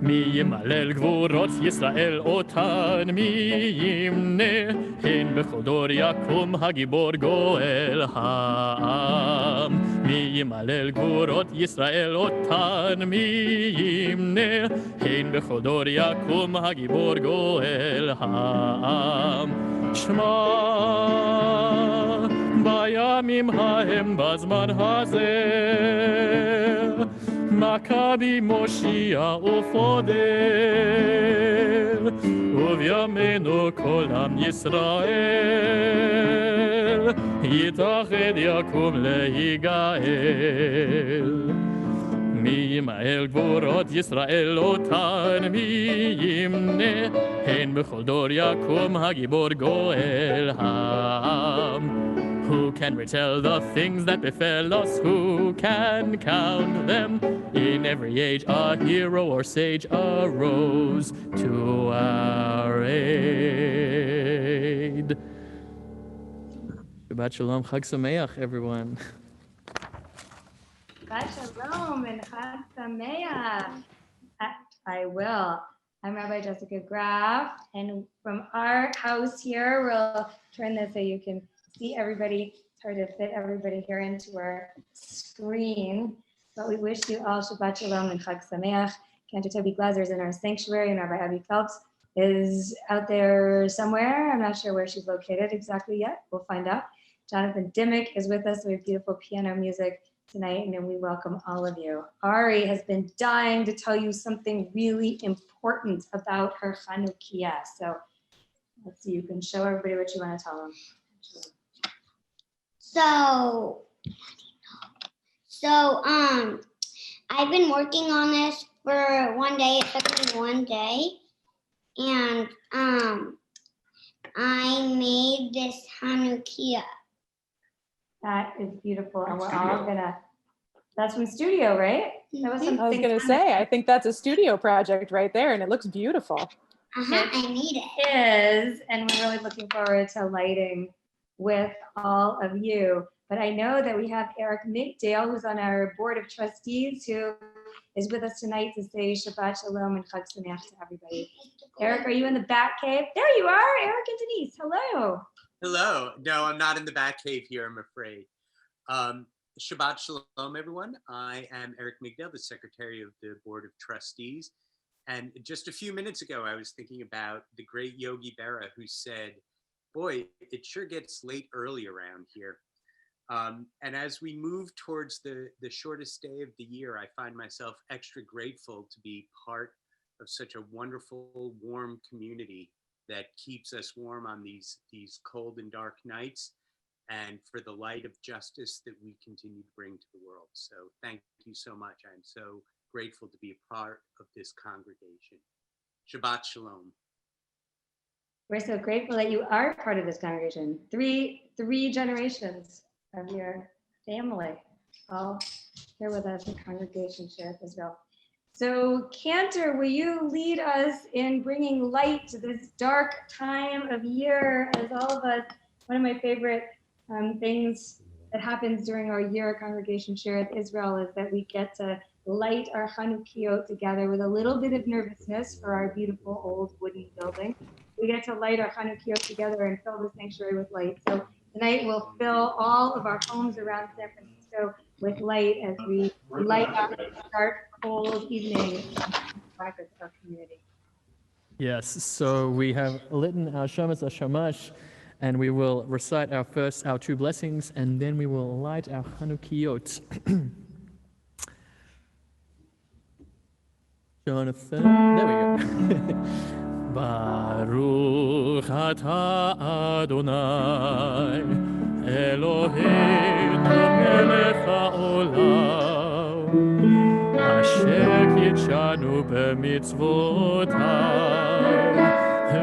מי ימלל גבורות ישראל אותן, מי ימנה, הן בכל דור יקום הגיבור גואל העם. מי ימלל גבורות ישראל אותן, מי ימנה, הן בכל דור יקום הגיבור גואל העם. שמע בימים ההם בזמן הזה, מכבי מושיע ופודל, ובימינו כל עם ישראל יתאחד יקום להיגאל. מי ימעל גבורות ישראל אותן, מי ימנה, הן בכל דור יקום הגיבור גואל העם. Who can retell the things that befell us? Who can count them? In every age a hero or sage arose to our aid. Shabbat Shalom, Chag Sameach, everyone. Shabbat Shalom and Chag Sameach. I will. I'm Rabbi Jessica Graf, and from our house here, we'll turn this so you can see everybody. It's hard to fit everybody here into our screen, but we wish you all Shabbat Shalom and Chag Sameach. Cantor Toby Glaser is in our sanctuary, and Rabbi Phelps is out there somewhere. I'm not sure where she's located exactly yet. We'll find out. Jonathan Dimmick is with us. We have beautiful piano music tonight, and we welcome all of you. Ari has been dying to tell you something really important about her Chanukah. So let's see, you can show everybody what you want to tell them. So I've been working on this for one day. It took me one day, and I made this Chanukah. That is beautiful, and we're all gonna. That's from studio, right? That was something. I was gonna say, I think that's a studio project right there, and it looks beautiful. I made it. It is, and we're really looking forward to lighting with all of you. But I know that we have Eric Migdale, who's on our board of trustees, who is with us tonight to say Shabbat Shalom and Chag Sameach to everybody. Eric, are you in the back cave? There you are, Eric and Denise. Hello. Hello. No, I'm not in the back cave here, I'm afraid. Shabbat Shalom, everyone. I am Eric Migdale, the secretary of the board of trustees. And just a few minutes ago, I was thinking about the great Yogi Berra, who said, boy, it sure gets late early around here. And as we move towards the shortest day of the year, I find myself extra grateful to be part of such a wonderful, warm community that keeps us warm on these cold and dark nights, and for the light of justice that we continue to bring to the world. So thank you so much. I'm so grateful to be a part of this congregation. Shabbat Shalom. We're so grateful that you are part of this congregation. Three generations of your family all here with us in congregation share Israel. So Cantor, will you lead us in bringing light to this dark time of year? As all of us, one of my favorite things that happens during our year of congregation share with Israel is that we get to light our Chanukiot together with a little bit of nervousness for our beautiful old wooden building. We get to light our Chanukiot together and fill the sanctuary with light. So tonight we'll fill all of our homes around San Francisco with light as we light up this dark, cold evening practice our community. Yes, so we have lit our Shamas Shamash, and we will recite our two blessings, and then we will light our Chanukiot. Jonathan, there we go. Baruch atah Adonai, Eloheinu melech haolam, asher kitshanu b'mitzvotav,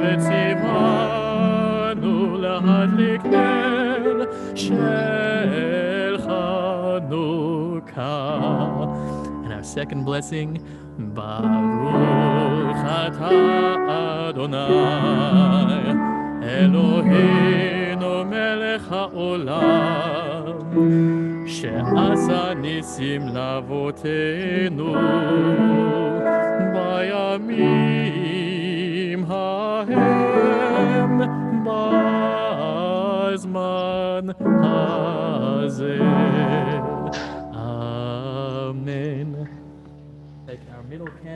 v'tzivanu להדליק נר של Chanukah. And our second blessing, Baruch atah Adonai, Eloheinu melech haolam, she'asa nisim lavotenu, bayamim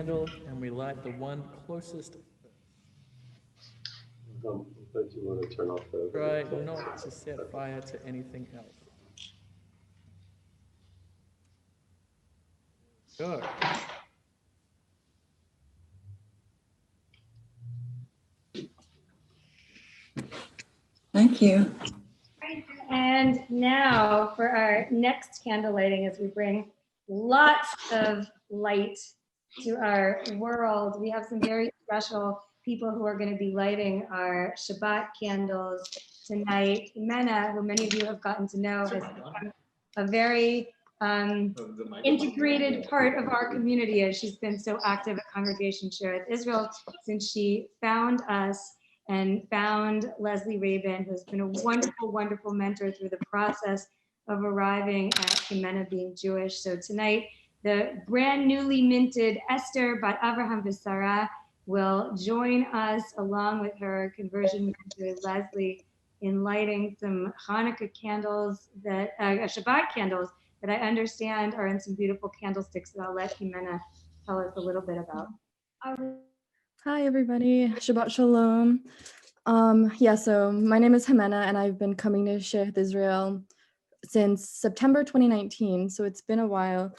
candle and we light the one closest. But you want to turn off the. Try not to set fire to anything else. Go. Thank you. And now for our next candle lighting, as we bring lots of light to our world, we have some very special people who are going to be lighting our Shabbat candles tonight. Jimena, who many of you have gotten to know, has become a very integrated part of our community, as she's been so active at Congregation Share Israel since she found us and found Leslie Rabin, who's been a wonderful, wonderful mentor through the process of arriving at Jimena being Jewish. So tonight, the brand newly minted Esther Bat Avraham V'Sara will join us along with her conversion mentor Leslie in lighting some Hanukkah candles that Shabbat candles that I understand are in some beautiful candlesticks that I'll let Jimena tell us a little bit about. Hi, everybody. Shabbat Shalom. So my name is Jimena, and I've been coming to Share Israel since September 2019, so it's been a while.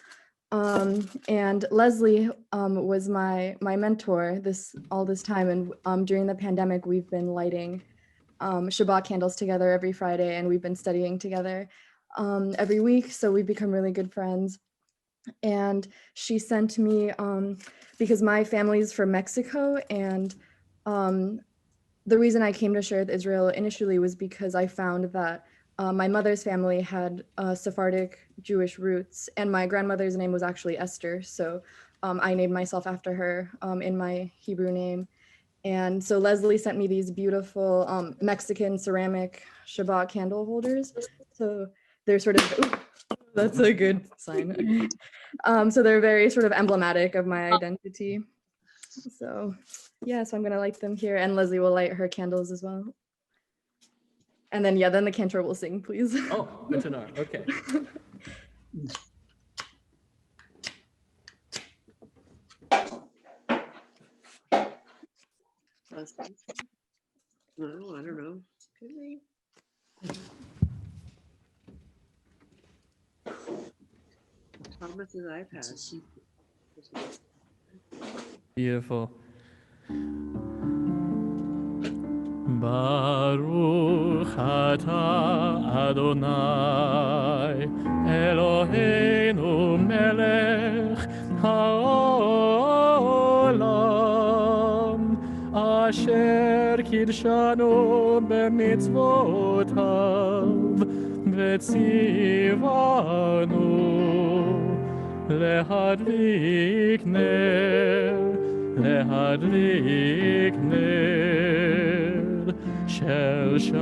And Leslie was my mentor all this time, and during the pandemic, we've been lighting Shabbat candles together every Friday, and we've been studying together every week, so we've become really good friends. And she sent me, because my family's from Mexico, and the reason I came to Share Israel initially was because I found that my mother's family had Sephardic Jewish roots, and my grandmother's name was actually Esther, so I named myself after her in my Hebrew name. And so Leslie sent me these beautiful Mexican ceramic Shabbat candle holders. So they're sort of, ooh, that's a good sign. So they're very sort of emblematic of my identity. So yeah, so I'm gonna light them here, and Leslie will light her candles as well. And then, then the Cantor will sing, please. Oh, good to know. Okay. No, I don't know. Could we? Thomas's iPad. Beautiful. Baruch atah Adonai Eloheinu melech haolam asher kidshanu b'mitzvotav v'tzivanu lehadlik ner shel Shabbat.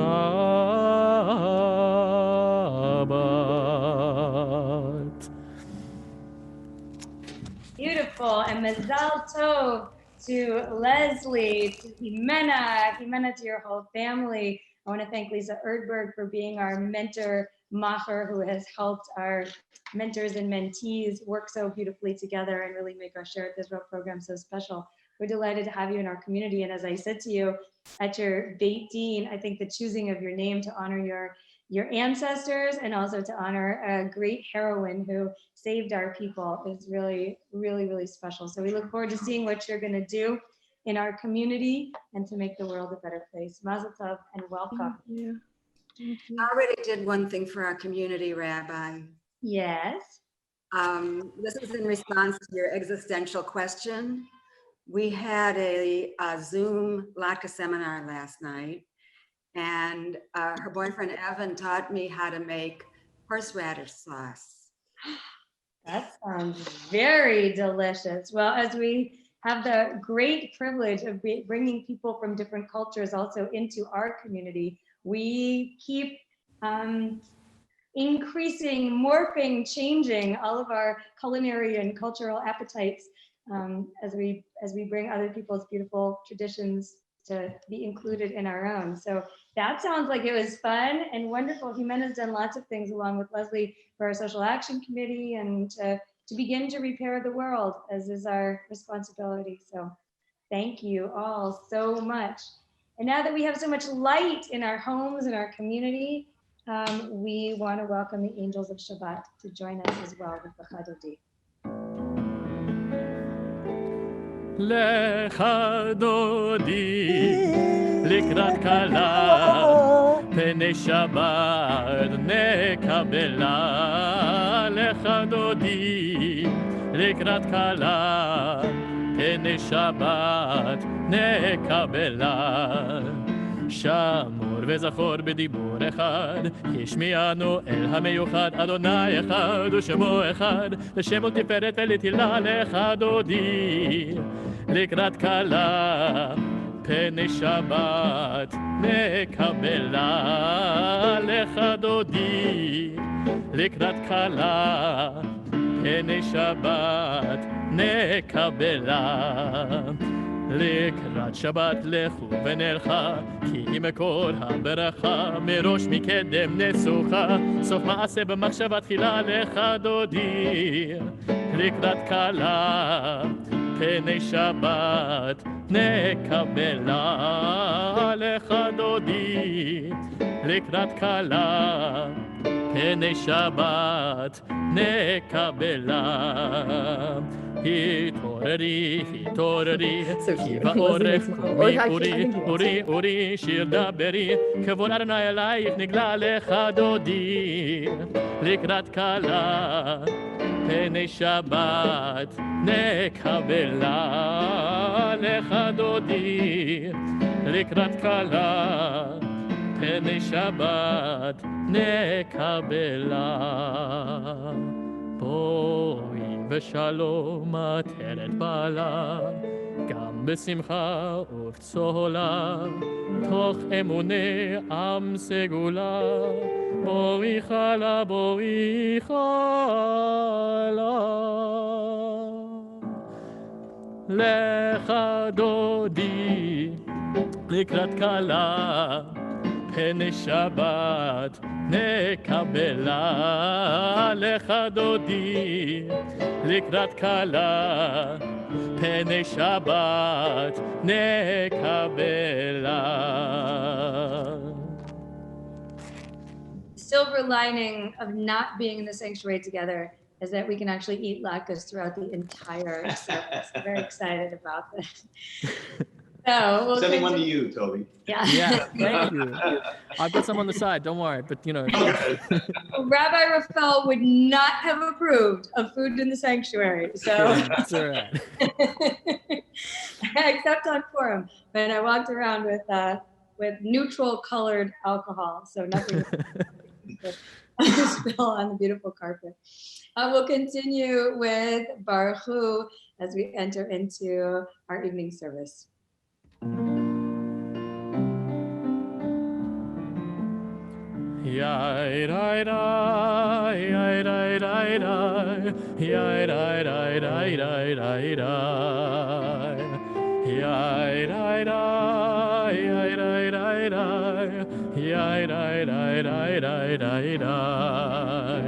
Beautiful, and Mazal Tov to Leslie, to Jimena, to your whole family. I want to thank Lisa Erdberg for being our mentor, Macher, who has helped our mentors and mentees work so beautifully together and really make our Share Israel program so special. We're delighted to have you in our community. And as I said to you at your Beit Din, I think the choosing of your name to honor your ancestors and also to honor a great heroine who saved our people is really, really, really special. So we look forward to seeing what you're going to do in our community and to make the world a better place. Mazel tov and welcome. Thank you. I already did one thing for our community, Rabbi. Yes. This is in response to your existential question. We had a Zoom Latka seminar last night, and her boyfriend Evan taught me how to make horseradish sauce. That sounds very delicious. Well, as we have the great privilege of bringing people from different cultures also into our community, we keep increasing, morphing, changing all of our culinary and cultural appetites as we bring other people's beautiful traditions to be included in our own. So that sounds like it was fun and wonderful. Jimena's done lots of things along with Leslie for our social action committee and to to begin to repair the world, as is our responsibility. So thank you all so much. And now that we have so much light in our homes and our community, we want to welcome the Angels of Shabbat to join us as well with the Chadodi. Lecha dodi לקראת כלה פני שבת נקבלה lecha dodi לקראת כלה פני שבת נקבלה שמור וזכור בדיבור אחד השמיענו אל המיוחד אדוני אחד ושמו אחד לשם ולתפארת ולתהילה lecha dodi לקראת כלה פני שבת נקבלה lecha dodi לקראת כלה פני שבת נקבלה לקראת שבת לכו ונלכה כי היא מקור הברכה מראש מקדם נסוכה סוף מעשה במחשבה תחילה lecha dodi לקראת כלה פני שבת נקבלה lecha dodi לקראת כלה פני שבת נקבלה התעוררי, התעוררי, כי בעורף קומי אורי, אורי, אורי, שיר דברי, כבוד אדוני אלייך נגלה lecha dodi לקראת כלה פני שבת נקבלה lecha dodi לקראת כלה פני שבת נקבלה בואי בשלום עטרת בעלה גם בשמחה ובצהלה תוך אמוני עם סגולה בואי חלה בואי חלה lecha dodi לקראת כלה פני שבת נקבלה lecha dodi לקראת כלה פני שבת נקבלה. Silver lining of not being in the sanctuary together is that we can actually eat latkes throughout the entire service. I'm very excited about this. So we'll Sending one to you, Toby. Yeah. Yeah, thank you. I've got some on the side, don't worry, but you know. Rabbi Raphael would not have approved of food in the sanctuary. So That's all right. except on Purim, when I walked around with neutral colored alcohol, so nothing spill on the beautiful carpet. We'll continue with Baruch Hu as we enter into our evening service. Yai rai rai, yai rai rai rai, yai rai rai rai rai rai rai, yai rai rai, yai rai rai rai, yai rai rai rai rai rai rai,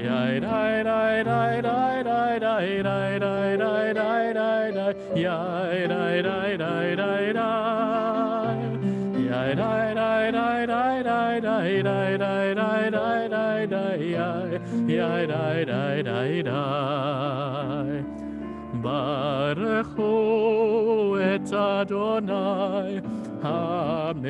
yai rai rai rai rai rai rai rai rai rai rai rai rai, yai rai rai rai rai rai. Yai rai rai rai rai rai rai rai rai rai rai rai rai yai rai rai rai rai. Baruch Hu et Adonai HaMevorach.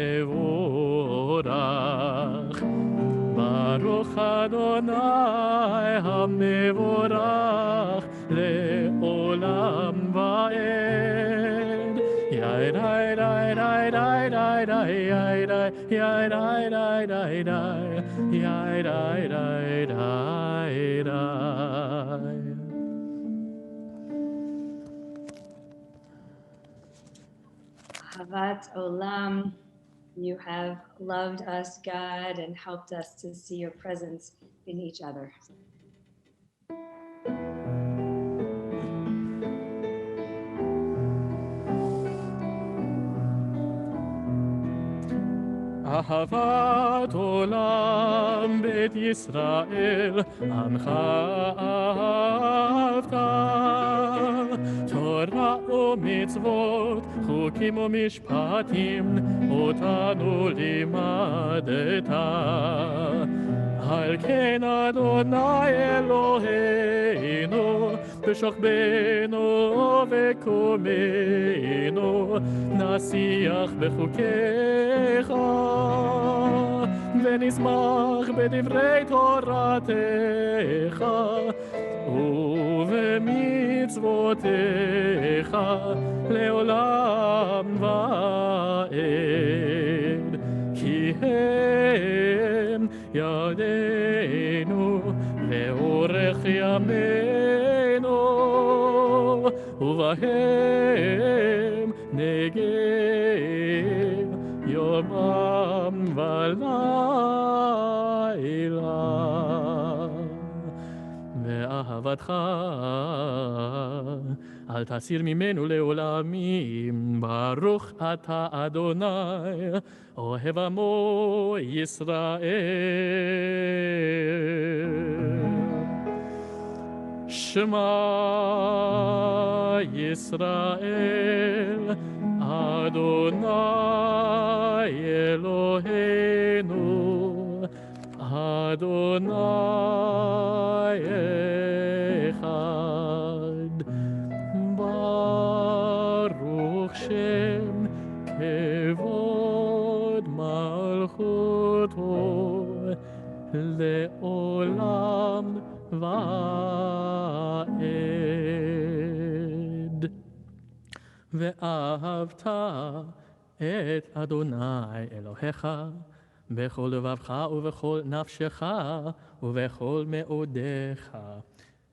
Baruch Adonai HaMevorach le'olam va'ed. Yai rai rai rai rai rai rai yai rai yai rai rai rai rai yai rai rai rai rai. Ahavat Olam, you have loved us, God, and helped us to see your presence in each other. אהבת עולם בית ישראל, עמך אהבת. תורה ומצוות, חוקים ומשפטים, אותנו לימדת. על כן אדוני אלוהינו, בשוכבנו וקומנו, נשיח בחוקיך, ונשמח בדברי תורתך, ובמצוותיך לעולם ועד. כי הם ידינו ואורך ימינו, ובהם נגן יומם ולילה. ואהבתך אל תסיר ממנו לעולמים. ברוך אתה אדוני אוהב עמו ישראל. שמע ישראל אדוני אלוהינו אדוני אחד. ברוך שם כבוד מלכותו לעולם ועד. ואהבת את אדוני אלוהיך בכל לבבך ובכל נפשך ובכל מאודיך.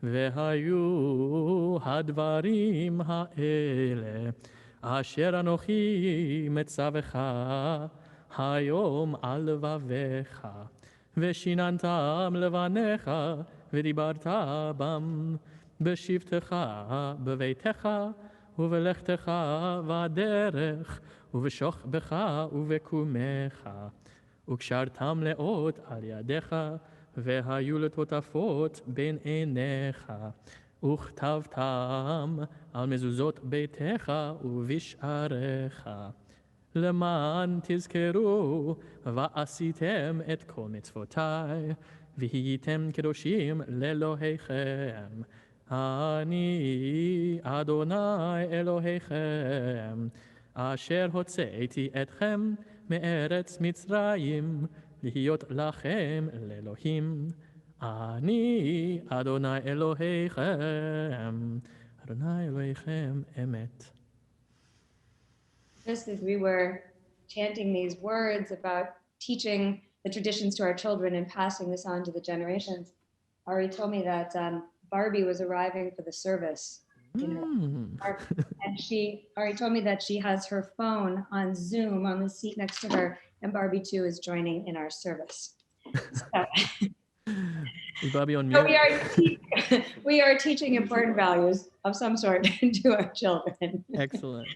והיו הדברים האלה אשר אנוכי מצווך היום על לבביך, ושיננתם לבניך ודיברת בם בשבתך בביתך ובלכתך בדרך ובשוכבך ובקומך, וקשרתם לאות על ידיך, והיו לטוטפות בין עיניך, וכתבתם על מזוזות ביתך ובשעריך, למען תזכרו ועשיתם את כל מצוותיי, והייתם קדושים לאלוהיכם. אני אדוני אלוהיכם, אשר הוצאתי אתכם מארץ מצרים, להיות לכם לאלוהים. אני אדוני אלוהיכם, אדוני אלוהיכם אמת. Just as we were chanting these words about teaching the traditions to our children and passing this on to the generations, Ari told me that Barbie was arriving for the service. And Ari told me that she has her phone on Zoom on the seat next to her, and Barbie too is joining in our service. So, Is Barbie on mute? We are teaching important values of some sort to our children. Excellent.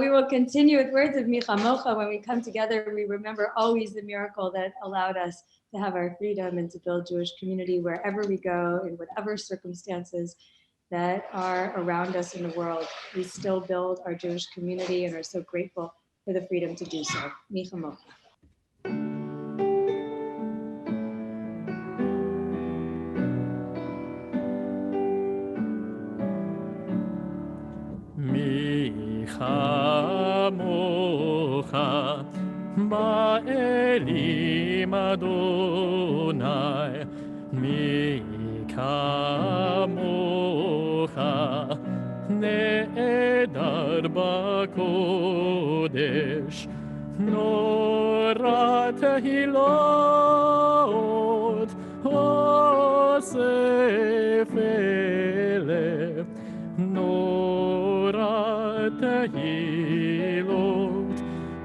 We will continue with words of Michamocha. When we come together, we remember always the miracle that allowed us to have our freedom and to build Jewish community wherever we go, in whatever circumstances that are around us in the world. We still build our Jewish community and are so grateful for the freedom to do so. Michamocha. Michamocha ba'elim Adonai, Mikamocha ne'edar ba'kodesh, Nora tehilot osef elef, Nora tehilot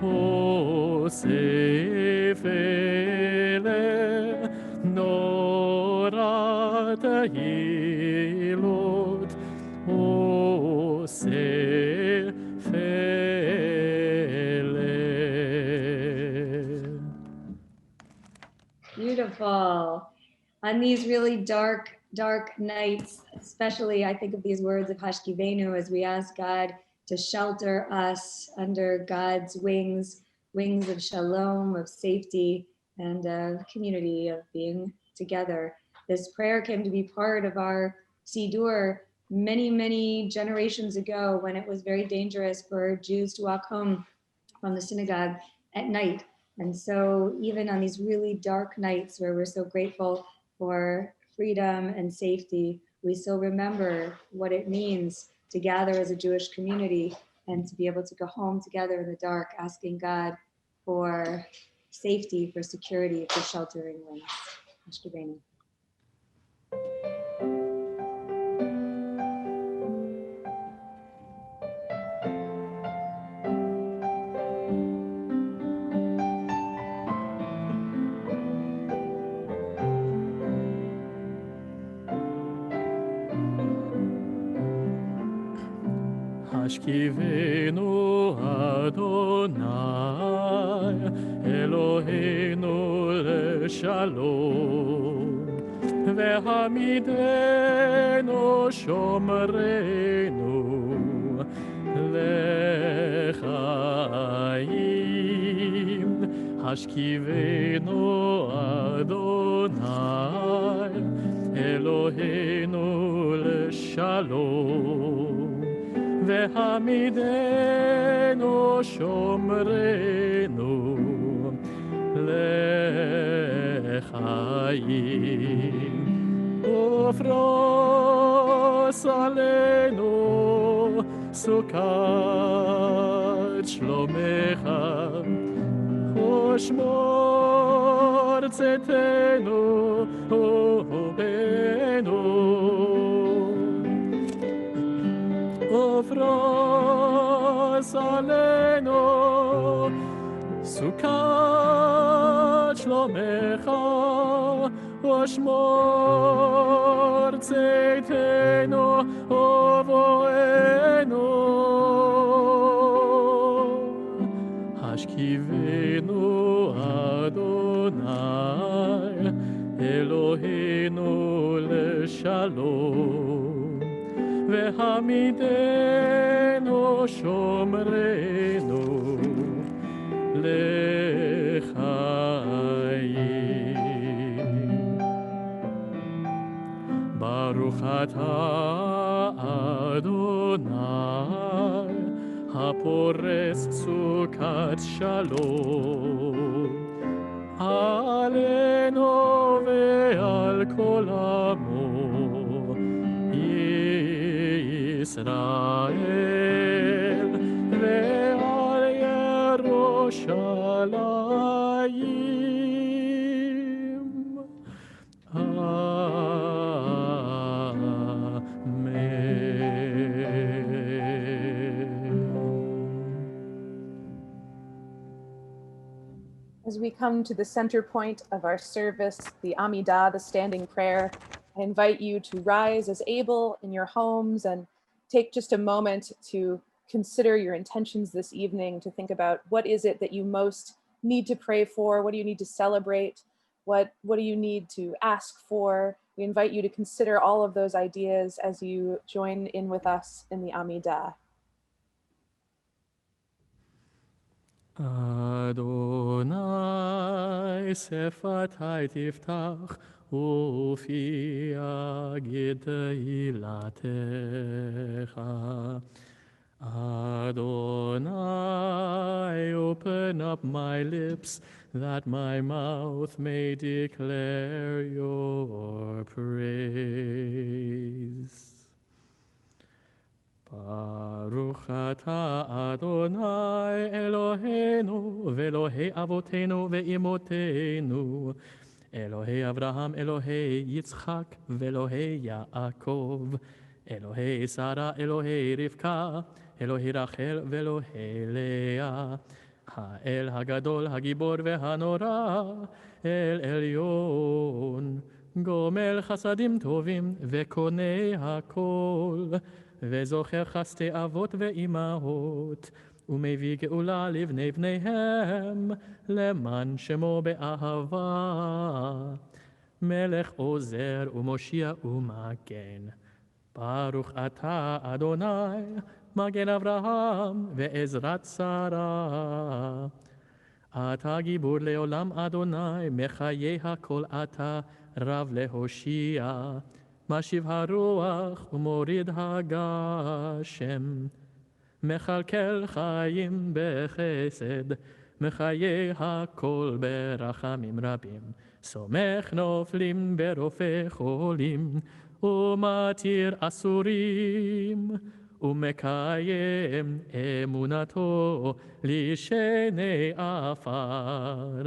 osef elef, Nora tehilot osef elef. Wonderful. On these really dark nights, especially I think of these words of Hashkivenu as we ask God to shelter us under God's wings of shalom, of safety, and of community, of being together. This prayer came to be part of our Siddur many generations ago when it was very dangerous for Jews to walk home from the synagogue at night. And so even on these really dark nights where we're so grateful for freedom and safety, we still remember what it means to gather as a Jewish community and to be able to go home together in the dark, asking God for safety, for security, for sheltering wings. Ashkabenu. השכיבנו אדוני אלוהינו לשלום והעמידנו שומרנו לחיים השכיבנו אדוני אלוהינו לשלום והעמידנו שומרנו לחיים ופרוס עלינו סוכת שלומך ושמור צאתנו ובנו ופרוס עלינו סוכת שלומך ושמור צאתנו ובואנו השכיבנו אדוני אלוהינו לשלום והעמידנו שומרנו לחיים. ברוך אתה אדוני הפורס סוכת שלום עלינו ועל כל עמו ישראל ועל ירושלים. As we come to the center point of our service, the Amidah, the standing prayer, I invite you to rise as able in your homes and take just a moment to consider your intentions this evening, to think about what is it that you most need to pray for, what do you need to celebrate, what do you need to ask for. We invite you to consider all of those ideas as you join in with us in the Amidah. Adonai sefatai tiftach ufi agid ilatecha. Adonai, open up my lips that my mouth may declare your praise. Baruch atah Adonai Eloheinu ve'Elohei avotenu ve'imotenu Elohei Avraham, Elohei Yitzchak ve'Elohei Yaakov Elohei Sarah, Elohei Rivka Elohei Rachel ve'Elohei Leah Ha'el hagadol hagibor ve'hanora El Elyon Gomel chasadim tovim ve'konei hakol וזוכר חסדי אבות ואימהות, ומביא גאולה לבני בניהם, למען שמו באהבה. מלך עוזר ומושיע ומגן. ברוך אתה אדוני, מגן אברהם ועזרת שרה. אתה גיבור לעולם אדוני, מחיי הכל אתה רב להושיע. משיב הרוח ומוריד הגשם. מכלכל חיים בחסד, מחיי הכל ברחמים רבים. סומך נופלים ברופא חולים, ומתיר אסורים, ומקיים אמונתו לשני עפר.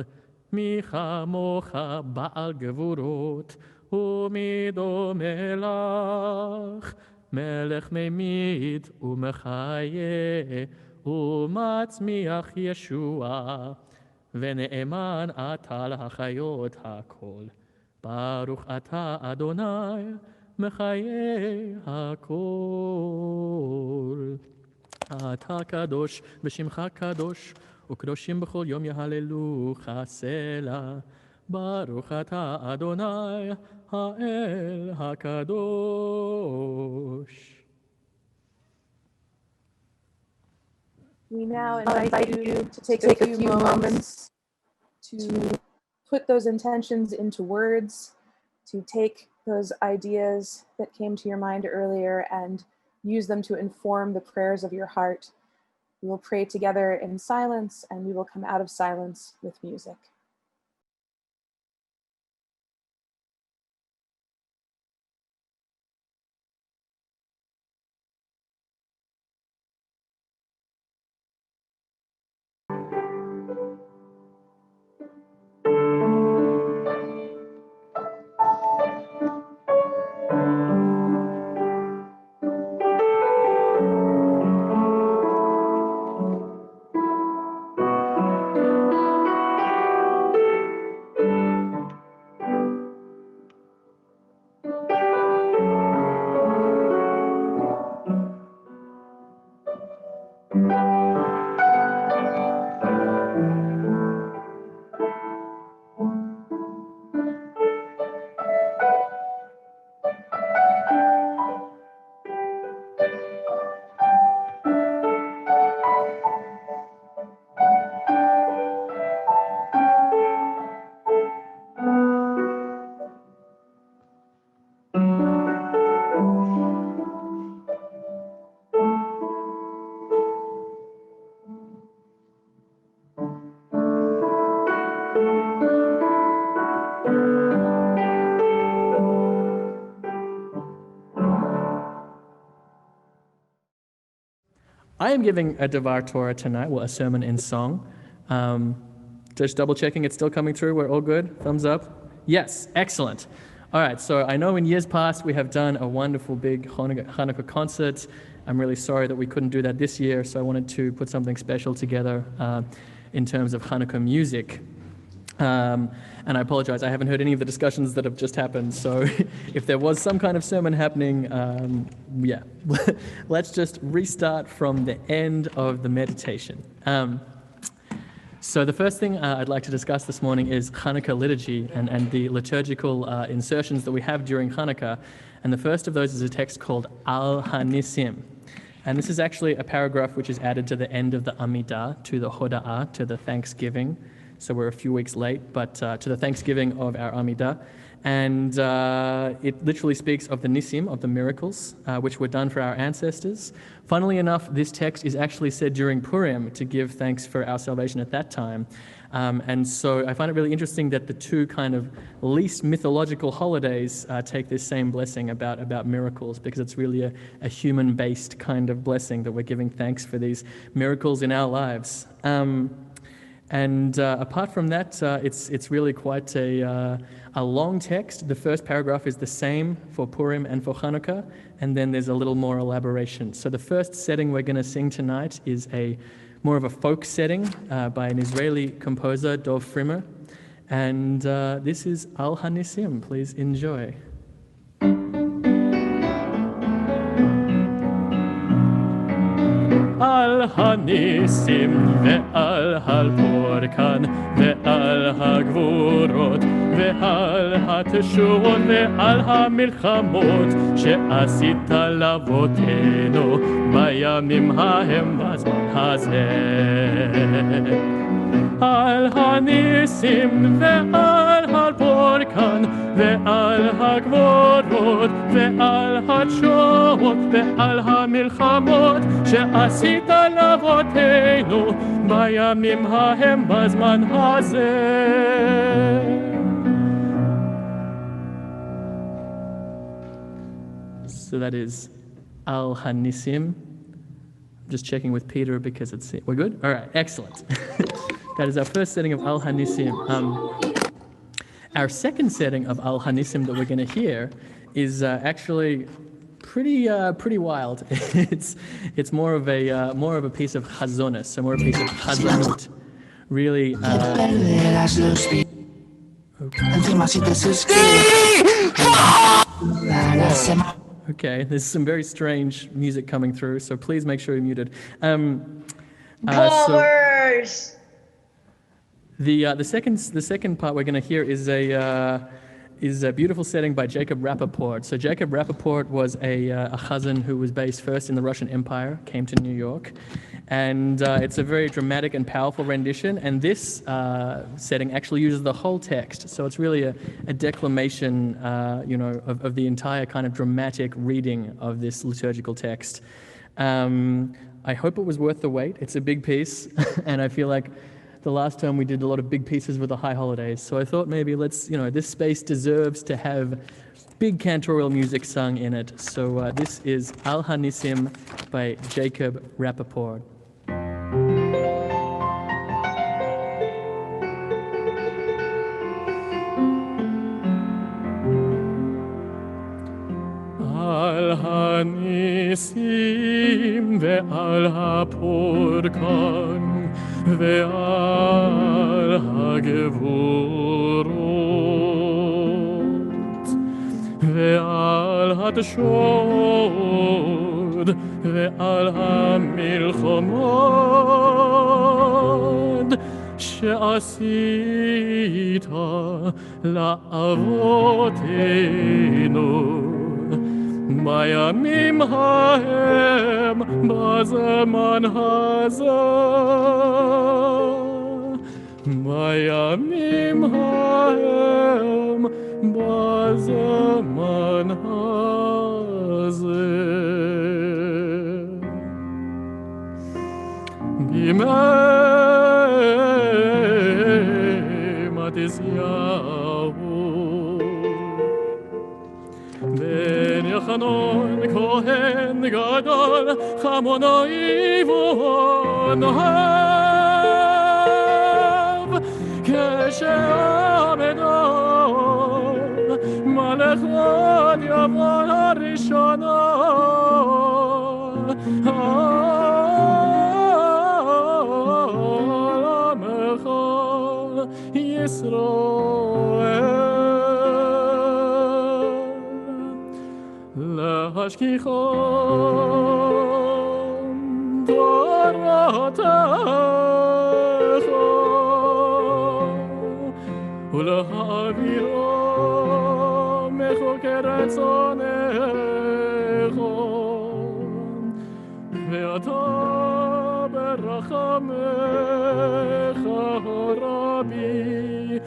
מי כמוך בעל גבורות, ומי דומה לך, מלך ממית ומחיה, ומצמיח ישוע, ונאמן אתה להחיות הכל. ברוך אתה אדוני, מחיי הכל. אתה קדוש ושמך קדוש, וקדושים בכל יום יהללוך סלה. ברוך אתה אדוני, האל הקדוש. We now invite you to take a few moments to put those intentions into words, to take those ideas that came to your mind earlier and use them to inform the prayers of your heart. We will pray together in silence, and we will come out of silence with music. I am giving a Devar Torah tonight, well, a sermon in song. Just double checking it's still coming through. We're all good? Thumbs up? Yes, excellent. All right, so I know in years past we have done a wonderful big Chanukah concert. I'm really sorry that we couldn't do that this year, so I wanted to put something special together in terms of Chanukah music. And I apologize, I haven't heard any of the discussions that have just happened, so if there was some kind of sermon happening, yeah. Let's just restart from the end of the meditation. So the first thing I'd like to discuss this morning is Chanukah liturgy and the liturgical insertions that we have during Chanukah. And the first of those is a text called Al-Hanisim. And this is actually a paragraph which is added to the end of the Amidah, to the Hoda'ah, to the Thanksgiving. So we're a few weeks late, but to the Thanksgiving of our Amidah. And it literally speaks of the Nisim, of the miracles, which were done for our ancestors. Funnily enough, this text is actually said during Purim to give thanks for our salvation at that time. And so I find it really interesting that the two kind of least mythological holidays take this same blessing about miracles, because it's really a human-based kind of blessing that we're giving thanks for these miracles in our lives. And apart from that, it's really quite a long text. The first paragraph is the same for Purim and for Chanukah, and then there's a little more elaboration. So the first setting we're going to sing tonight is more of a folk setting by an Israeli composer, Dov Frimer. And this is Al-Hanisim. Please enjoy. Al-Hanisim Ve'al-Halporkan Ve'al-Hagvurot Ve'al-Hateshuvot Ve'al-Hamilchamot She'asita lavotenu Bayamim hahem b'zman hazeh Al-Hanisim Ve'al-Halporkan Ve'al-Hagvorot Ve'al-Hatshuvot Ve'al-Hamilchamot She'asita lavotenu Bayamim hahem b'zman hazeh. So that is Al-Hanisim. Just checking with Peter because we're good? All right, excellent. That is our first setting of Al-Hanisim. Our second setting of Al-Hanisim that we're going to hear is actually pretty wild. It's more of a piece of chazonis, so more a piece of chazonut. Really. Okay, there's some very strange music coming through, so please make sure you're muted. Ballers! The second part we're going to hear is a beautiful setting by Jacob Rappaport. So Jacob Rappaport was a chazan who was based first in the Russian Empire, came to New York, and it's a very dramatic and powerful rendition. And this setting actually uses the whole text, so it's really a declamation, of the entire kind of dramatic reading of this liturgical text. I hope it was worth the wait. It's a big piece, and I feel like the last time we did a lot of big pieces with the high holidays. So I thought maybe this space deserves to have big cantorial music sung in it. So this is Al-Hanisim by Jacob Rappaport. Al-Hanisim ve'al-Hapurkan ve'al-Hagevurot ve'al-Hateshuvot ve'al-Hamilchamot she'asita la'avotenu Bayamim hahem b'zman hazeh Bayamim hahem b'zman hazeh B'mei Matisyahu Ben Yochanan Kohen Gadol Chamonoi Vonohav Keshe'amedo Malechot Yavon HaRishona Alamecha Yisroel Hashkichon Toratecha Ulehaviro Mechoker Etzonecha Ve'ata berachamecha Rabim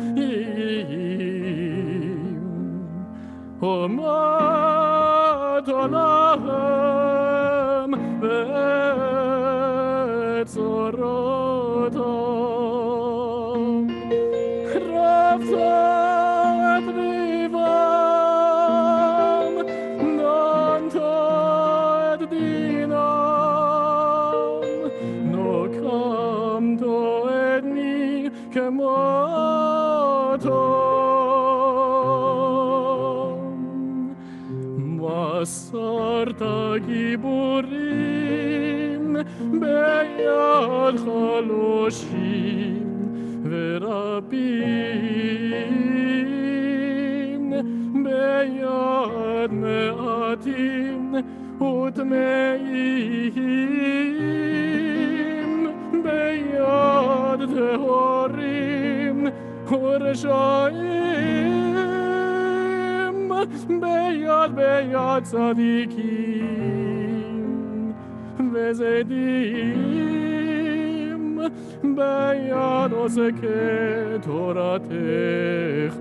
Omat Olahem Be'etzorotam Ravta et Vivam Nanta et Dinam Nokamto et Ni Kemotom Masarta Giburim Beyad Chaloshim Verabim Beyad Me'atim Utmeim נשואים ביד צדיקים וזדים ביד עוסקי תורתך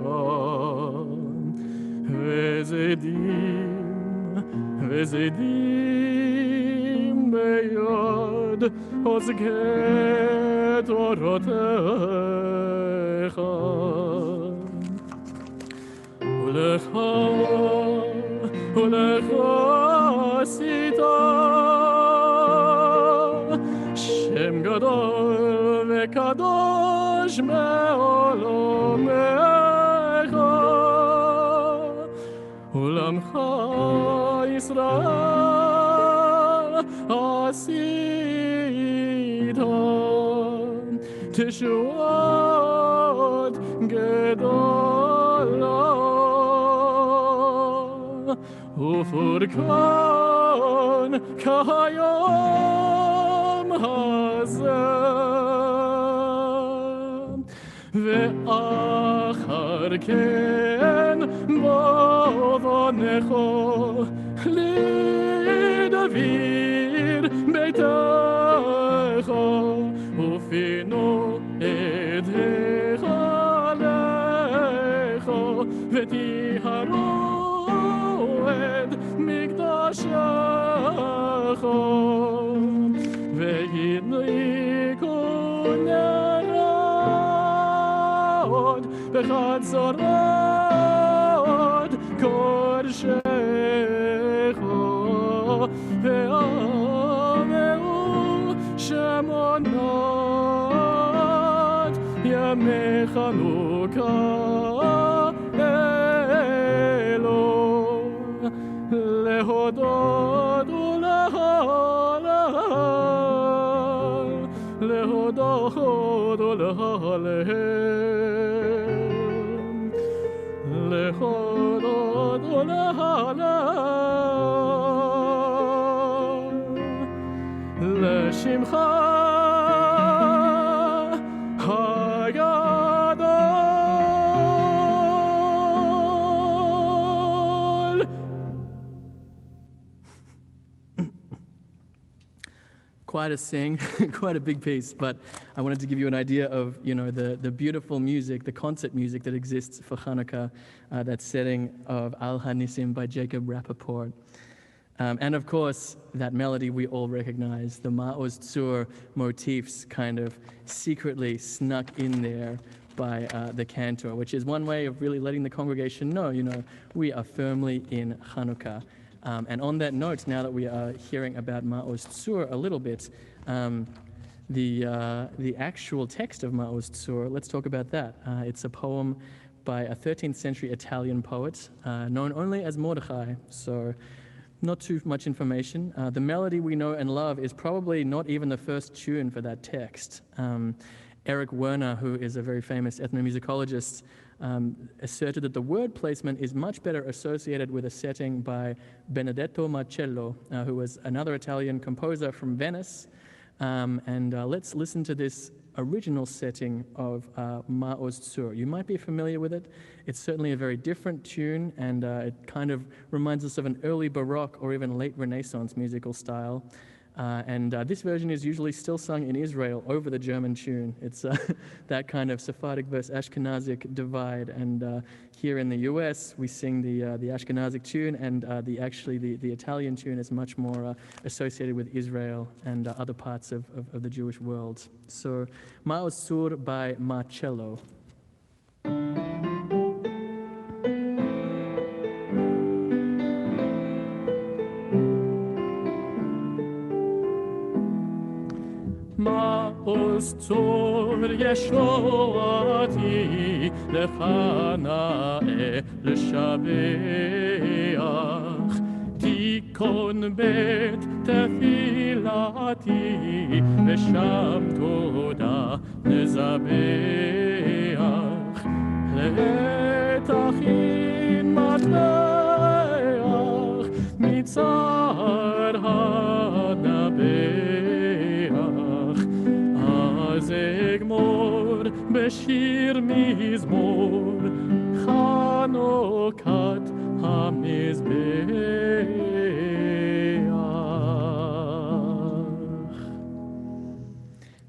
וזדים ביד עוסקי תורתך ולך עשית שם גדול וקדוש מעולמך עולמך ישראל עשית תשועות גדולה ופורקן כהיום הזה ואחר כן בבונך לדביר ביתך ופינו את היכלך וטיהרו את מקדשך והדליקו נרות בחצרות קודשך ואמרו שמונות ימי חנוכה אלו להודות ולהלל להודות ולהלל להודות ולהלל לשמך הגדול. Quite a sing, quite a big piece, but I wanted to give you an idea of, the beautiful music, the concert music that exists for Chanukah, that setting of Al-Hanisim by Jacob Rappaport. And of course, that melody we all recognize, the Ma'oz Tzur motifs kind of secretly snuck in there by the Cantor, which is one way of really letting the congregation know, we are firmly in Chanukah. And on that note, now that we are hearing about Ma'oz Tzur a little bit, the actual text of Ma'oz Tzur, let's talk about that. It's a poem by a 13th century Italian poet, known only as Mordechai, so not too much information. The melody we know and love is probably not even the first tune for that text. Eric Werner, who is a very famous ethnomusicologist, asserted that the word placement is much better associated with a setting by Benedetto Marcello, who was another Italian composer from Venice. Let's listen to this original setting of Ma'oz Tzur. You might be familiar with it. It's certainly a very different tune, and it kind of reminds us of an early Baroque or even late Renaissance musical style. This version is usually still sung in Israel over the German tune. It's that kind of Sephardic versus Ashkenazic divide. And here in the US, we sing the Ashkenazic tune, and the Italian tune is much more associated with Israel and other parts of the Jewish world. So, Ma'oz Tzur by Marcello. Ma'oz Tzur yeshuvati lecha na'eh l'shabeach tikon bet tefilati v'sham toda nezabeach le'etachin matleach mitzar ha'nabeach אז אגמור בשיר מזמור חנוכת המזבח.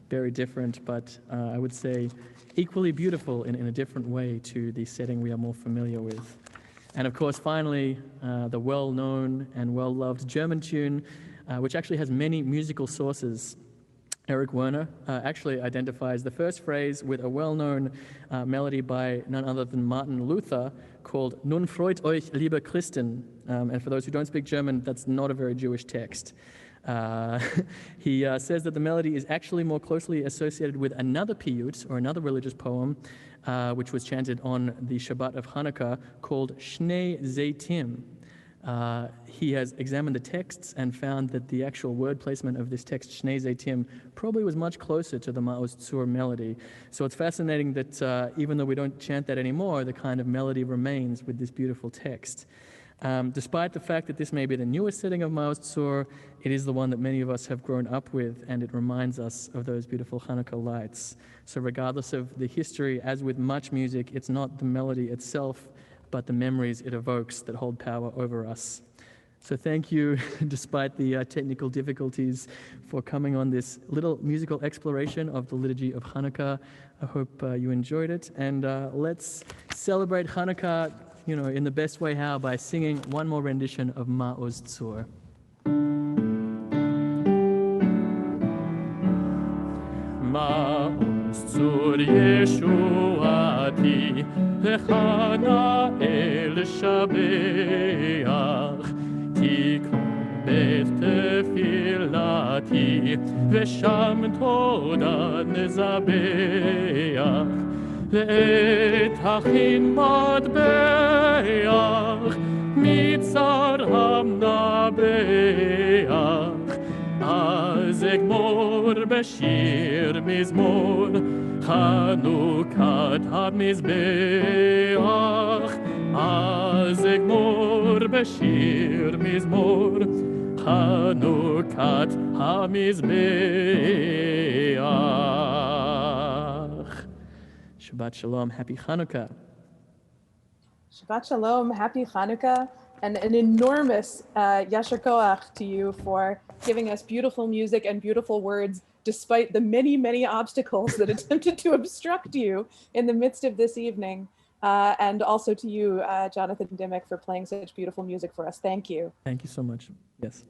Very different, but I would say equally beautiful in a different way to the setting we are more familiar with. And of course, finally, the well-known and well-loved German tune, which actually has many musical sources. Eric Werner actually identifies the first phrase with a well-known melody by none other than Martin Luther called Nun freut euch, liebe Christen. And for those who don't speak German, that's not a very Jewish text. He says that the melody is actually more closely associated with another piyut, or another religious poem, which was chanted on the Shabbat of Hanukkah, called Shnei Zeitim. He has examined the texts and found that the actual word placement of this text, Shnei Zeitim, probably was much closer to the Ma'oz Tzur melody. So it's fascinating that even though we don't chant that anymore, the kind of melody remains with this beautiful text. Despite the fact that this may be the newest setting of Ma'oz Tzur, it is the one that many of us have grown up with, and it reminds us of those beautiful Hanukkah lights. So regardless of the history, as with much music, it's not the melody itself, but the memories it evokes that hold power over us. So thank you, despite the technical difficulties, for coming on this little musical exploration of the liturgy of Hanukkah. I hope you enjoyed it, and let's celebrate Hanukkah, in the best way how, by singing one more rendition of Ma'oz Tzur. Ma'oz Tzur Yeshuati Lechana El Shabeach Tikon Bet Tefilati Vesham Toda Nezabeach Le'et Hachin Matbeach Mitzar Hamnabeach Az Egmor Bashir Mizmor Chanukat HaMizbeach Az Egmor Bashir Mizmor Chanukat HaMizbeach. Shabbat Shalom, Happy Hanukkah. Shabbat Shalom, Happy Hanukkah, and an enormous Yasher Koach to you for giving us beautiful music and beautiful words, despite the many, many obstacles that attempted to obstruct you in the midst of this evening. And also to you, Jonathan Dimmick, for playing such beautiful music for us. Thank you. Thank you so much. Yes.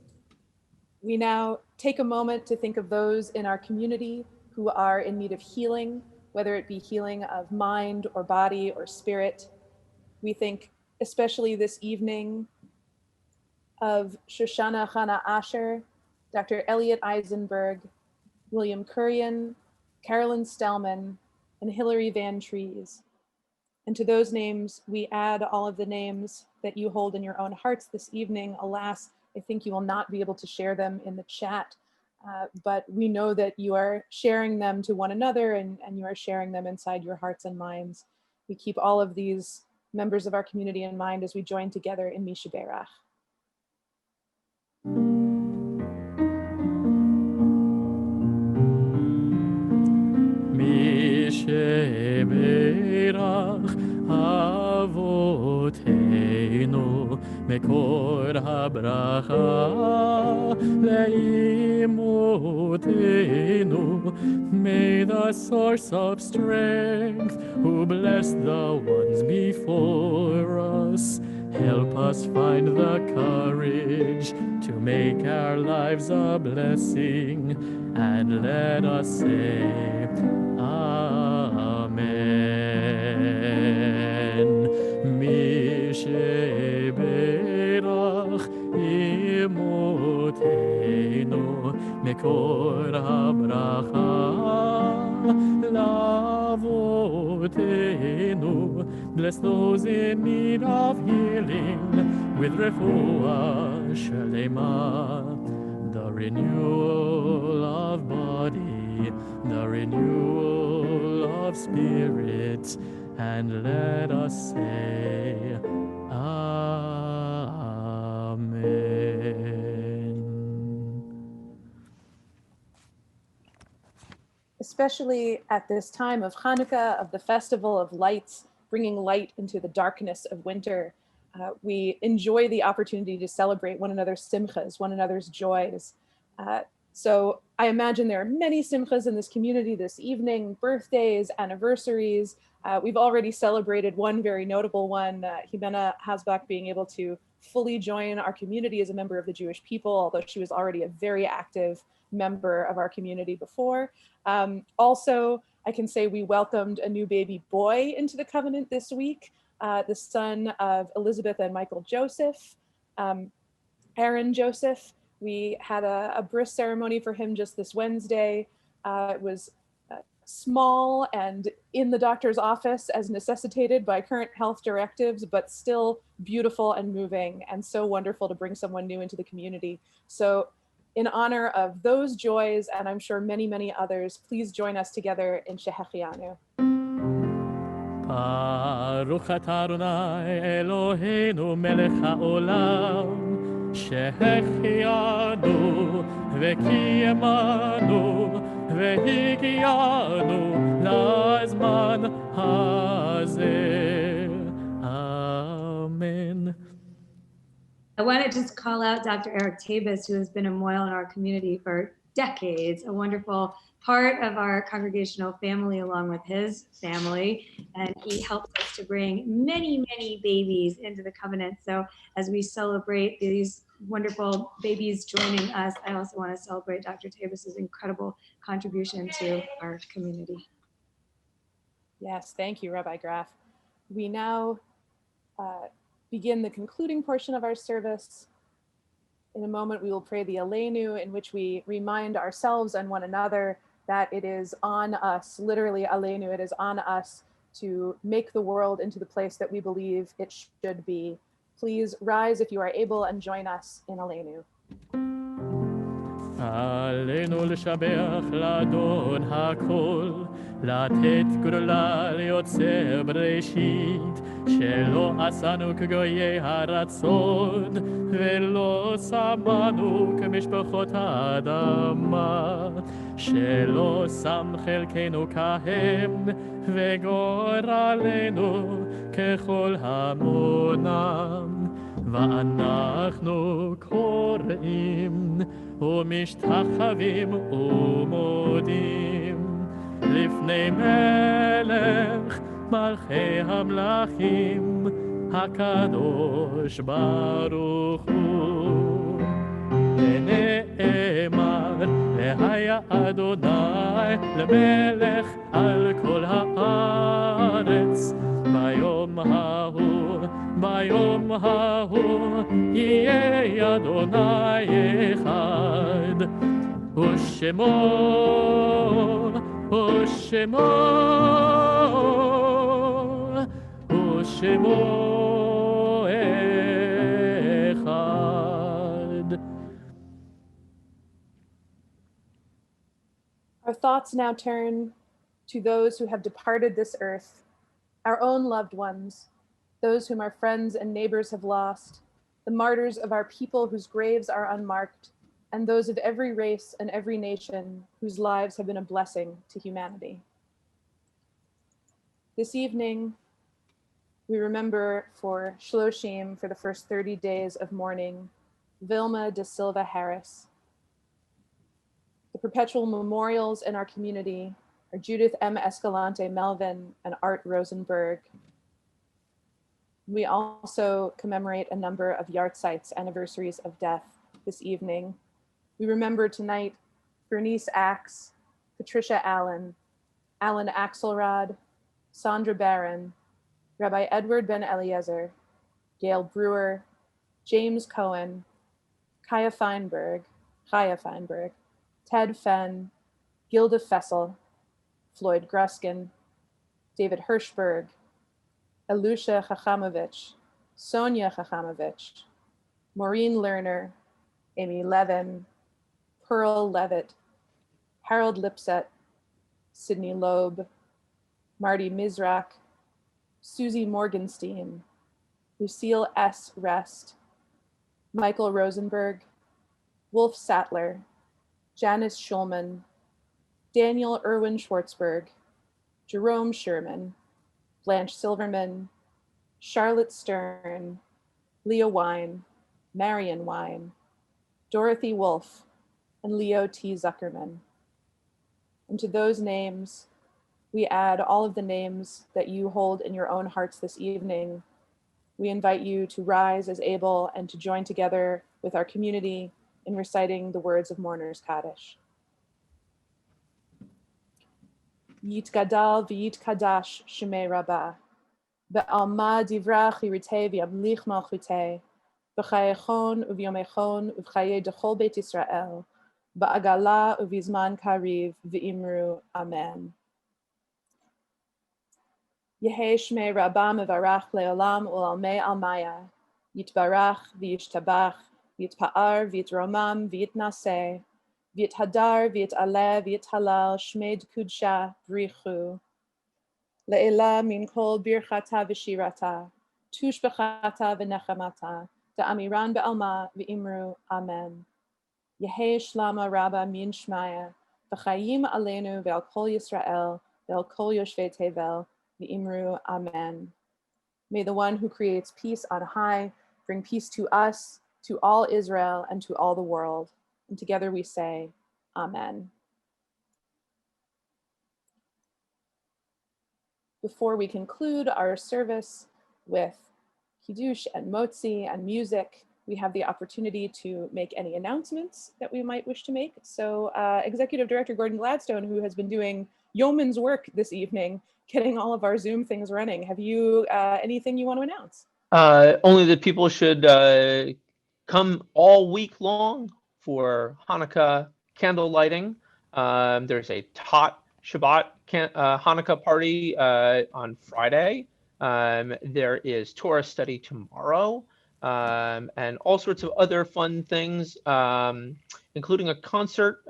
We now take a moment to think of those in our community who are in need of healing, whether it be healing of mind or body or spirit. We think, especially this evening, of Shoshana Chana Asher, Dr. Elliot Eisenberg, William Kurian, Carolyn Stellman, and Hilary Van Trees. And to those names, we add all of the names that you hold in your own hearts this evening. Alas, I think you will not be able to share them in the chat, but we know that you are sharing them to one another, and you are sharing them inside your hearts and minds. We keep all of these members of our community in mind as we join together in Mishaberach. Mishaberach Avotenu Mekor habracha leimotenu. May the source of strength, who bless the ones before us, help us find the courage to make our lives a blessing, and let us say Amen. Mishaberach imotenu mekor habracha lavotenu. Bless those in need of healing with refuah shalema, the renewal of body, the renewal of spirit, and let us say Amen. especially at this time of Chanukah, of the festival of lights, bringing light into the darkness of winter. We enjoy the opportunity to celebrate one another's simchas, one another's joys. So I imagine there are many simchas in this community this evening, birthdays, anniversaries. We've already celebrated one very notable one, Jimena Hasbach being able to fully join our community as a member of the Jewish people, although she was already a very active member of our community before. Also, I can say we welcomed a new baby boy into the covenant this week, the son of Elizabeth and Michael Joseph, Aaron Joseph. We had a bris ceremony for him just this Wednesday. It was small and in the doctor's office as necessitated by current health directives, but still beautiful and moving, and so wonderful to bring someone new into the community. So in honor of those joys, and I'm sure many, many others, please join us together in Shehechianu. Baruch atah Adonai Eloheinu melech haolam שהחיינו וקיימנו והגיענו לזמן הזה. Amen. I want to just call out Dr. Eric Tabus, who has been a moil in our community for decades, a wonderful part of our congregational family along with his family. And he helped us to bring many, many babies into the covenant. So as we celebrate these wonderful babies joining us, I also want to celebrate Dr. Tabus's incredible contribution to our community. Yes, thank you, Rabbi Graf. We now begin the concluding portion of our service. In a moment, we will pray the Aleinu, in which we remind ourselves and one another that it is on us, literally Aleinu, it is on us to make the world into the place that we believe it should be. Please rise if you are able and join us in Aleinu. עלינו לשבח לאדון הכל, לתת גדולה ליוצר בראשית, שלא עשנו כגויי הרצון, ולא שמנו כמשפחות האדמה, שלא שם חלקנו כהם, וגורלנו ככל המונם. ואנחנו קוראים ומשתחווים ומודים לפני מלך מלכי המלכים הקדוש ברוך הוא. ונאמר והיה אדוני למלך על כל הארץ ביום ההוא יהיה אדוני אחד ושמו אחד. Our thoughts now turn to those who have departed this earth, our own loved ones, those whom our friends and neighbors have lost, the martyrs of our people whose graves are unmarked, and those of every race and every nation whose lives have been a blessing to humanity. This evening, we remember for Shloshim, for the first 30 days of mourning, Vilma de Silva Harris. The perpetual memorials in our community are Judith M. Escalante Melvin and Art Rosenberg. We also commemorate a number of Yartzites, anniversaries of death this evening. We remember tonight Bernice Axe, Patricia Allen, Alan Axelrod, Sandra Barron, Rabbi Edward Ben Eliezer, Gail Brewer, James Cohen, Chaya Feinberg, Ted Fenn, Gilda Fessel, Floyd Gruskin, David Hirschberg, Elusha Chachamovich, Sonia Chachamovich, Maureen Lerner, Amy Levin, Pearl Levitt, Harold Lipset, Sydney Loeb, Marty Mizrak, Susie Morgenstein, Lucille S. Rest, Michael Rosenberg, Wolf Sattler, Janice Schulman, Daniel Irwin Schwartzberg, Jerome Sherman, Blanche Silverman, Charlotte Stern, Leah Wine, Marion Wine, Dorothy Wolfe, and Leo T. Zuckerman. And to those names, we add all of the names that you hold in your own hearts this evening. We invite you to rise as able and to join together with our community in reciting the words of Mourner's Kaddish. Yit gadal v'yit kadash shemei rabbah, be'alma divra chirite v'yamlich malchute, b'chayechon u'v'yomechon u'v'chaye dechol beit Yisrael, ba'agala u'vizman kariv v'imru amen. Yehei shmei rabbah mevarach le'olam u'almei almaya, yitbarach v'yishtabach, v'yitpa'ar v'yitromam v'yitnaseh, v'yithadar v'yit'aleh v'yithalal shmei kudsha brichu, le'ela min kol birchata v'shirata, tushbechata v'nechamata, da'amiran be'alma v'imru amen. Yehei shlama rabba min shmaya, v'chayim aleinu ve'al kol Yisrael, ve'al kol yoshvei tevel, v'imru amen. May the one who creates peace on high bring peace to us, to all Israel, and to all the world. And together we say, Amen. Before we conclude our service with Kiddush and Motzi and music, we have the opportunity to make any announcements that we might wish to make. So Executive Director Gordon Gladstone, who has been doing yeoman's work this evening, getting all of our Zoom things running, have you anything you want to announce? Only that people should come all week long for Hanukkah candle lighting. There's a Tot Shabbat Hanukkah party on Friday. There is Torah study tomorrow, and all sorts of other fun things, including a concert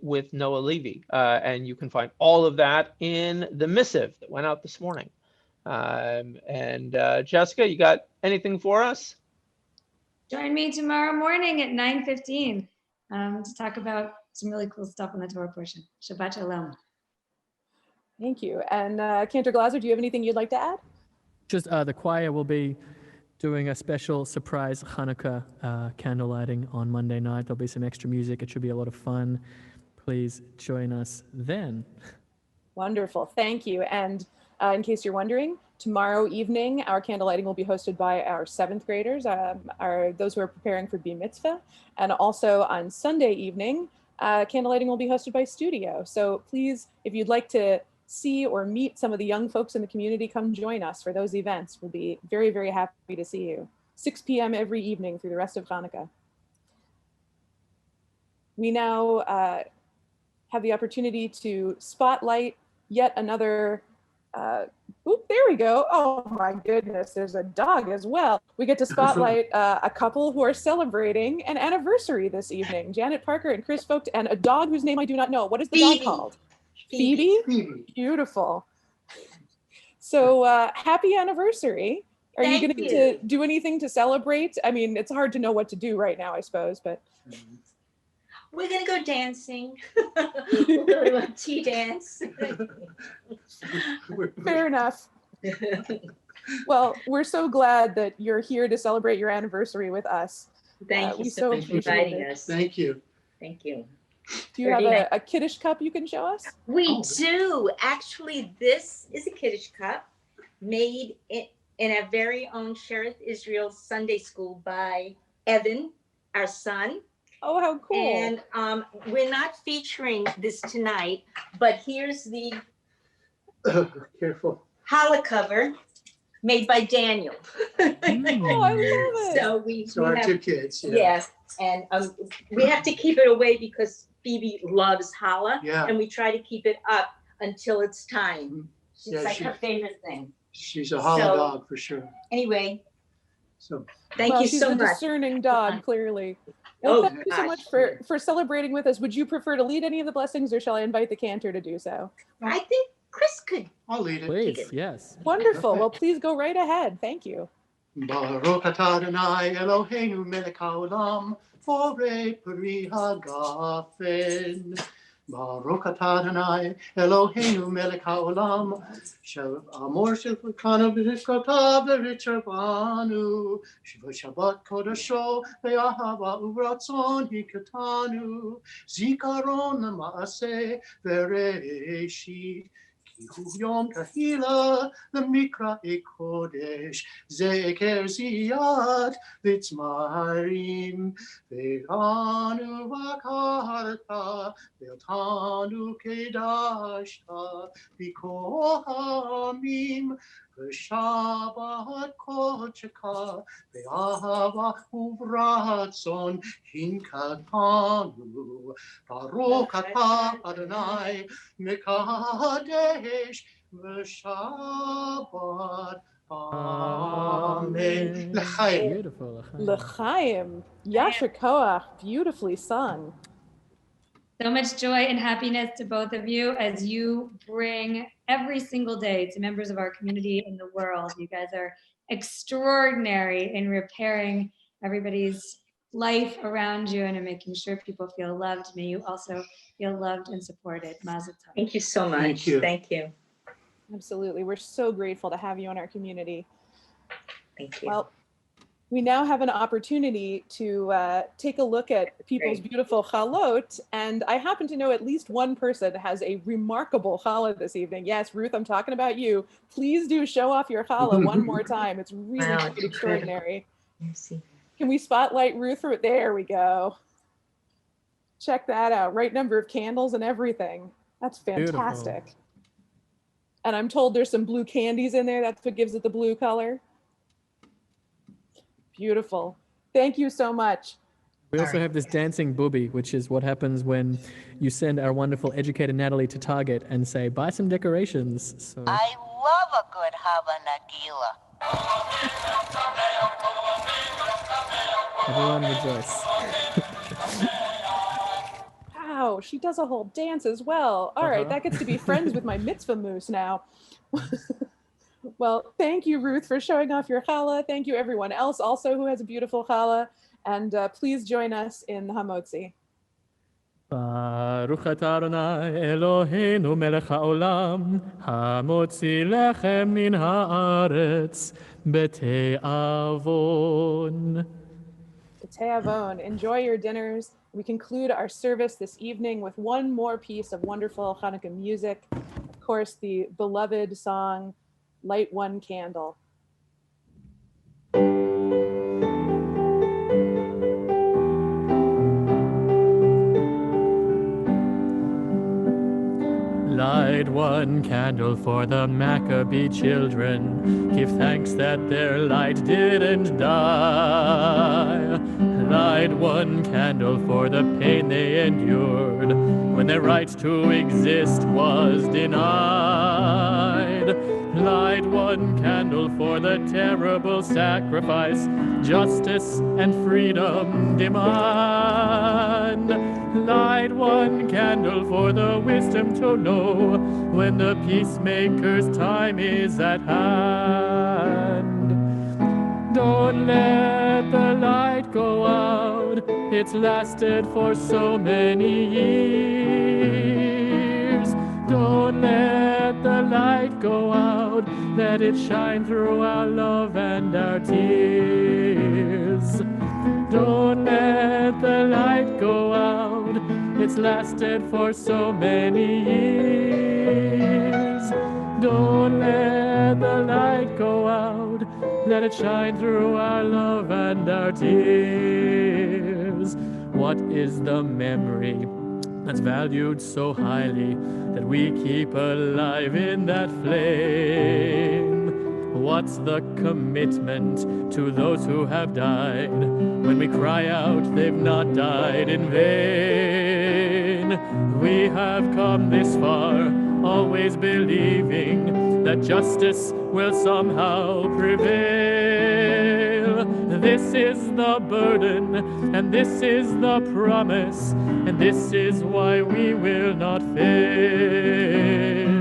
with Noah Levy. And you can find all of that in the missive that went out this morning. Jessica, you got anything for us? Join me tomorrow morning at 9:15 to talk about some really cool stuff on the Torah portion. Shabbat Shalom. Thank you. And Cantor Glaser, do you have anything you'd like to add? Just the choir will be doing a special surprise Hanukkah candle lighting on Monday night. There'll be some extra music. It should be a lot of fun. Please join us then. Wonderful. Thank you. And in case you're wondering, tomorrow evening, our candle lighting will be hosted by our 7th graders, those who are preparing for Bar Mitzvah. And also on Sunday evening, candle lighting will be hosted by Studio. So please, if you'd like to see or meet some of the young folks in the community, come join us for those events. We'll be very, very happy to see you. 6 p.m. every evening through the rest of Hanukkah. We now have the opportunity to spotlight yet another there we go. Oh my goodness, there's a dog as well. We get to spotlight a couple who are celebrating an anniversary this evening. Janet Parker and Chris Vogt, and a dog whose name I do not know. What is the dog called? Phoebe? Beautiful. So happy anniversary. Are you going to do anything to celebrate? I mean, it's hard to know what to do right now, I suppose, but. We're going to go dancing. We'll go to a tea dance. Fair enough. Well, we're so glad that you're here to celebrate your anniversary with us. Thank you so much for inviting us. Thank you. Thank you. Do you have a Kiddush cup you can show us? We do. Actually, this is a Kiddush cup made in our very own Shereth Israel Sunday School by Evan, our son. Oh, how cool. And we're not featuring this tonight, but here's the careful challah cover made by Daniel. Oh, I love it. So our have, 2 kids. Yes, and we have to keep it away because Phoebe loves challah, and we try to keep it up until it's time. It's like her favorite thing. She's a challah dog for sure. Anyway, so thank you so much. She's a discerning dog, clearly. Well, thank you so much for celebrating with us. Would you prefer to lead any of the blessings, or shall I invite the cantor to do so? I think Chris could. I'll lead it. Please, yes. Wonderful. Well, please go right ahead. Thank you. Baruch atah Adonai Eloheinu melech haolam, borei peri hagafen, Baruch atah Adonai Eloheinu melech haolam Amor shilchanu b'zivkotav v'richer banu Shabbat kodasho ve'ahava uvratzon hikatanu Zikaron l'maaseh v'reishit Ki hu yom kahila l'mikra kodesh Zeker ziyat v'tzmarim Ve'anu v'karta Ve'tanu kedashta B'kol ha'amim V'shabbat kodsheka Ve'ahava uvratzon hinkatanu Baruch atah Adonai Mekadesh v'Shabbat. Amen. L'chaim. Beautiful. L'chaim. Yasher Koach. Beautifully sung. So much joy and happiness to both of you as you bring every single day to members of our community in the world. You guys are extraordinary in repairing everybody's life around you and in making sure people feel loved. May you also feel loved and supported. Mazel tov. Thank you so much. Thank you. Thank you. Absolutely. We're so grateful to have you in our community. Thank you. Well, we now have an opportunity to take a look at people's beautiful chalot, and I happen to know at least one person has a remarkable challah this evening. Yes, Ruth, I'm talking about you. Please do show off your challah one more time. It's really Wow, quite it's extraordinary. Let me see. Can we spotlight Ruth? There we go. Check that out. Right number of candles and everything. That's fantastic. Beautiful. And I'm told there's some blue candies in there. That's what gives it the blue color. Beautiful. Thank you so much. We also have this dancing booby, which is what happens when you send our wonderful educator Natalie to Target and say, buy some decorations. So I love a good Hava Nagila. everyone rejoice. Wow, she does a whole dance as well. All right, that gets to be friends with my mitzvah moose now. Well, thank you, Ruth, for showing off your challah. Thank you, everyone else also who has a beautiful challah. And please join us in the Hamotzi. Baruch atah Adonai Eloheinu melech haolam hamotzi lechem min haaretz b'te'avon. Te'avon. Enjoy your dinners. We conclude our service this evening with one more piece of wonderful Hanukkah music. Of course, the beloved song, Light One Candle. Light one candle for the Maccabee children. Give thanks that their light didn't die. Light one candle for the pain they endured when their right to exist was denied. Light one candle for the terrible sacrifice justice and freedom demand. Light one candle for the wisdom to know when the peacemaker's time is at hand. Don't let the light go out, it's lasted for so many years. Don't let the light go out, let it shine through our love and our tears. Don't let the light go out, it's lasted for so many years. Don't let the light go out, let it shine through our love and our tears. What is the memory that's valued so highly that we keep alive in that flame? What's the commitment to those who have died when we cry out they've not died in vain? We have come this far, always believing that justice will somehow prevail. This is the burden, and this is the promise, and this is why we will not fail.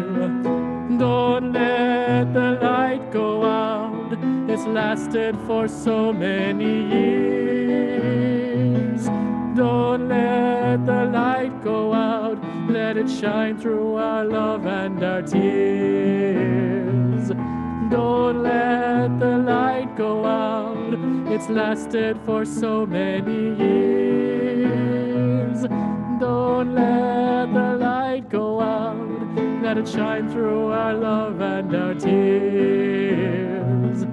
Don't let the light go out, it's lasted for so many years. Don't let the light go out, let let it shine through our love and our tears. Don't let the light go out, it's lasted for so many years. Don't let the light go out, let it shine through our love and our tears.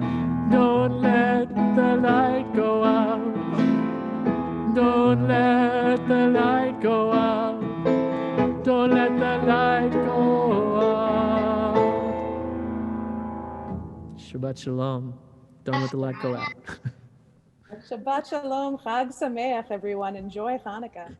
Don't let the light go out, don't let the light go out, don't let the light go out. Shabbat Shalom. Don't let the light go out. Shabbat Shalom, Chag Sameach, everyone. Enjoy Hanukkah.